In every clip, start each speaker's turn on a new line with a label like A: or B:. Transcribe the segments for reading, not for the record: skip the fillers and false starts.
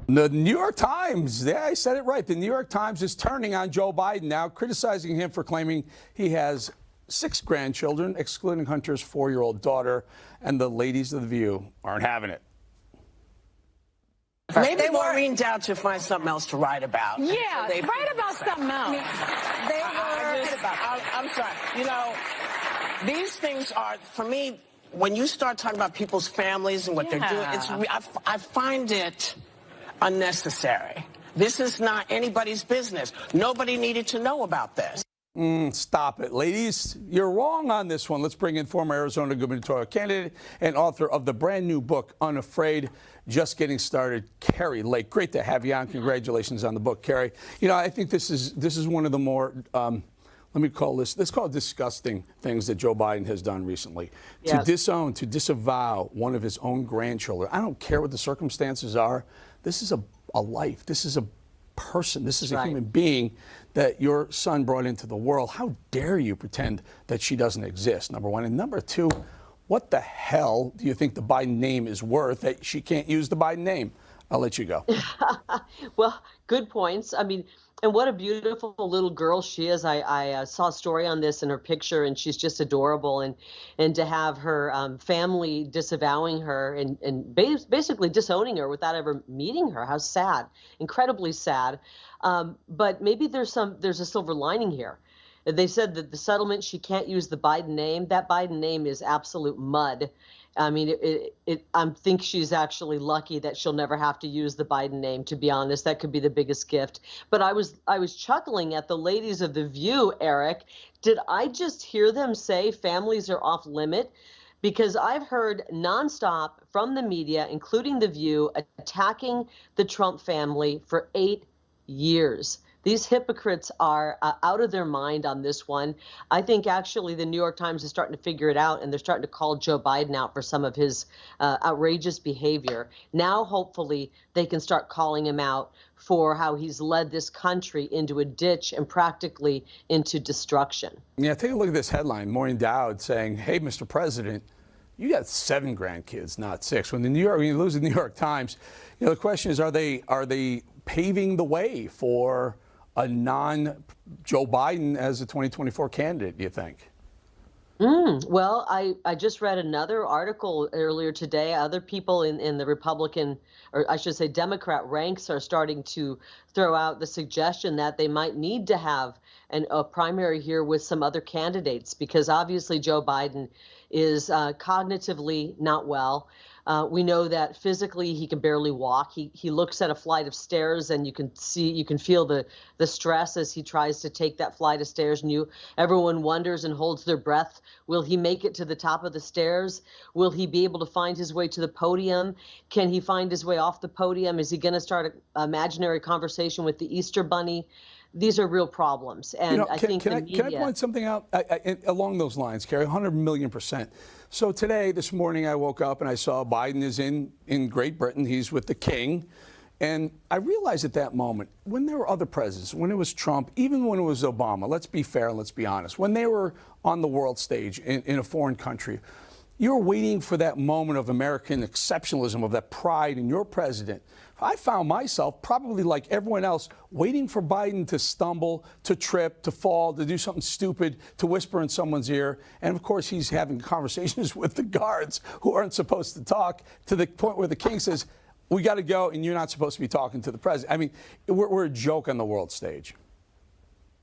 A: The New York Times, yeah, I said it right. The New York Times is turning on Joe Biden now, criticizing him for claiming he has 6 grandchildren, excluding Hunter's 4-year-old daughter, and the ladies of The View aren't having it.
B: Maybe Maureen Dowd should find something else to write about.
C: Yeah, write about something else.
B: I'm sorry. You know, these things are, for me, when you start talking about people's families and what they're doing, I find it unnecessary. This is not anybody's business. Nobody needed to know about this.
A: Stop it. Ladies, you're wrong on this one. Let's bring in former Arizona gubernatorial candidate and author of the brand new book, Unafraid, Just Getting Started, Kari Lake. Great to have you on. Congratulations on the book, Kari. You know, I think this is one of the more, let's call it disgusting things that Joe Biden has done recently. Yes. To disown, to disavow one of his own grandchildren. I don't care what the circumstances are. This is a life. This is a person. This is a human being that your son brought into the world. How dare you pretend that she doesn't exist, number one. And number two, what the hell do you think the Biden name is worth that she can't use the Biden name? I'll let you go.
D: Well, good points. I mean, and what a beautiful little girl she is. I saw a story on this in her picture, and she's just adorable. And to have her family disavowing her and basically disowning her without ever meeting her, how sad, incredibly sad. But maybe there's a silver lining here. They said that the settlement, she can't use the Biden name. That Biden name is absolute mud. I mean, I think she's actually lucky that she'll never have to use the Biden name, to be honest. That could be the biggest gift. But I was chuckling at the ladies of The View, Eric. Did I just hear them say families are off limit? Because I've heard nonstop from the media, including The View, attacking the Trump family for 8 years. These hypocrites are out of their mind on this one. I think actually the New York Times is starting to figure it out, and they're starting to call Joe Biden out for some of his outrageous behavior. Now, hopefully, they can start calling him out for how he's led this country into a ditch and practically into destruction.
A: Yeah, take a look at this headline. Maureen Dowd saying, hey, Mr. President, you got 7 grandkids, not 6. When you lose the New York Times, you know, the question is, are they paving the way for a non-Joe Biden as a 2024 candidate, do you think?
D: Well, I just read another article earlier today. Other people in the Republican, or I should say Democrat ranks, are starting to throw out the suggestion that they might need to have a primary here with some other candidates, because obviously Joe Biden is cognitively not well. We know that physically he can barely walk. He looks at a flight of stairs, and you can feel the stress as he tries to take that flight of stairs. And everyone wonders and holds their breath. Will he make it to the top of the stairs? Will he be able to find his way to the podium? Can he find his way off the podium? Is he going to start an imaginary conversation with the Easter Bunny? These are real problems, and I think the media...
A: Can I point something out along those lines, Kari? 100,000,000%. So this morning, I woke up and I saw Biden is in Great Britain. He's with the King. And I realized at that moment, when there were other presidents, when it was Trump, even when it was Obama, let's be fair and let's be honest, when they were on the world stage in a foreign country, you were waiting for that moment of American exceptionalism, of that pride in your president. I found myself, probably like everyone else, waiting for Biden to stumble, to trip, to fall, to do something stupid, to whisper in someone's ear. And of course, he's having conversations with the guards who aren't supposed to talk, to the point where the King says, we got to go, and you're not supposed to be talking to the president. I mean, we're a joke on the world stage.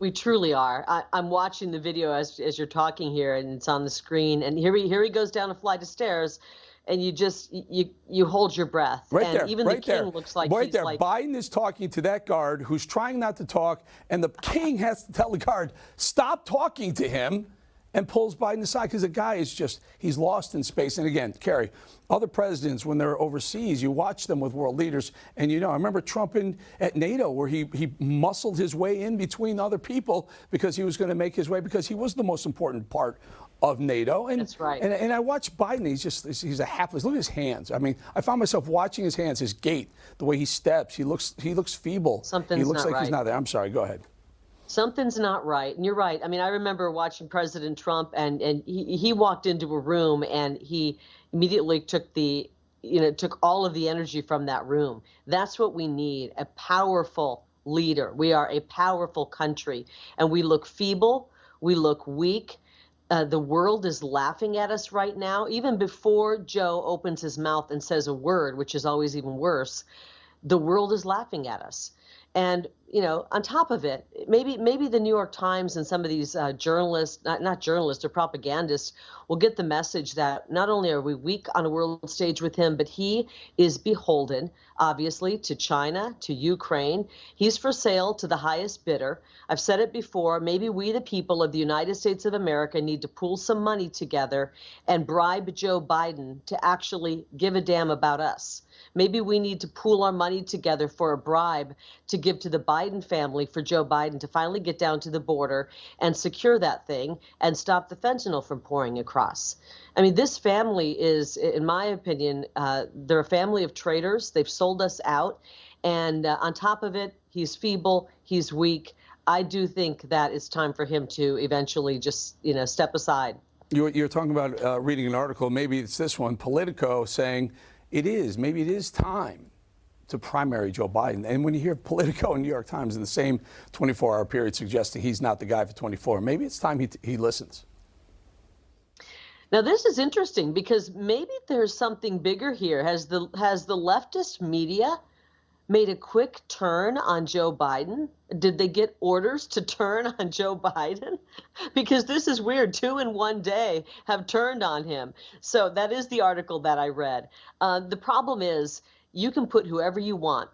D: We truly are. I'm watching the video as you're talking here, and it's on the screen. And here he goes down a flight of stairs, and you hold your breath.
A: Right
D: and
A: there,
D: even
A: right
D: the King
A: there.
D: looks like
A: right
D: he's
A: there.
D: like...
A: Biden is talking to that guard who's trying not to talk, and the King has to tell the guard, stop talking to him, and pulls Biden aside, because the guy is he's lost in space. And again, Kari, other presidents, when they're overseas, you watch them with world leaders, and I remember Trump at NATO, where he muscled his way in between other people because he was going to make his way, because he was the most important part of NATO. And,
D: that's right.
A: And I watch Biden, he's a hapless, look at his hands. I mean, I found myself watching his hands, his gait, the way he steps, he looks feeble.
D: Something's
A: he looks
D: not
A: like
D: right.
A: he's not there. I'm sorry, go ahead.
D: Something's not right. And you're right. I mean, I remember watching President Trump, and he walked into a room, and he immediately took the took all of the energy from that room. That's what we need, a powerful leader. We are a powerful country, and we look feeble, we look weak. The world is laughing at us right now. Even before Joe opens his mouth and says a word, which is always even worse, the world is laughing at us. And, on top of it, maybe the New York Times and some of these journalists, not journalists or propagandists, will get the message that not only are we weak on a world stage with him, but he is beholden, obviously, to China, to Ukraine. He's for sale to the highest bidder. I've said it before, maybe we, the people of the United States of America, need to pool some money together and bribe Joe Biden to actually give a damn about us. Maybe we need to pool our money together for a bribe to give to the Biden family for Joe Biden to finally get down to the border and secure that thing and stop the fentanyl from pouring across. I mean, this family is, in my opinion, they're a family of traitors. They've sold us out. And on top of it, he's feeble, he's weak. I do think that it's time for him to eventually just, step aside.
A: You're talking about reading an article, maybe it's this one, Politico, saying maybe it is time to primary Joe Biden. And when you hear Politico and New York Times in the same 24-hour period suggesting he's not the guy for 24, maybe it's time he listens.
D: Now, this is interesting because maybe there's something bigger here. Has the leftist media made a quick turn on Joe Biden? Did they get orders to turn on Joe Biden? Because this is weird. 2 in one day have turned on him. So that is the article that I read. The problem is you can put whoever you want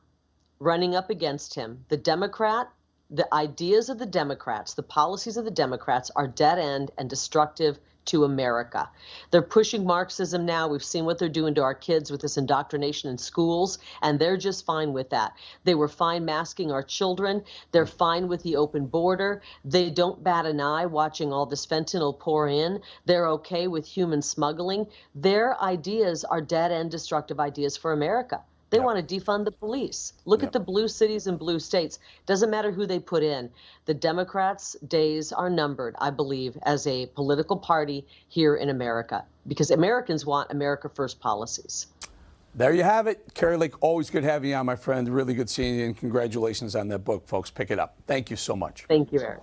D: running up against him. The ideas of the Democrats, the policies of the Democrats are dead end and destructive to America. They're pushing Marxism now. We've seen what they're doing to our kids with this indoctrination in schools, and they're just fine with that. They were fine masking our children. They're fine with the open border. They don't bat an eye watching all this fentanyl pour in. They're okay with human smuggling. Their ideas are dead-end destructive ideas for America. They want to defund the police. Look at the blue cities and blue states. Doesn't matter who they put in. The Democrats' days are numbered, I believe, as a political party here in America, because Americans want America First policies.
A: There you have it. Kari Lake, always good having you on, my friend. Really good seeing you, and congratulations on that book, folks. Pick it up. Thank you so much.
D: Thank you, Eric.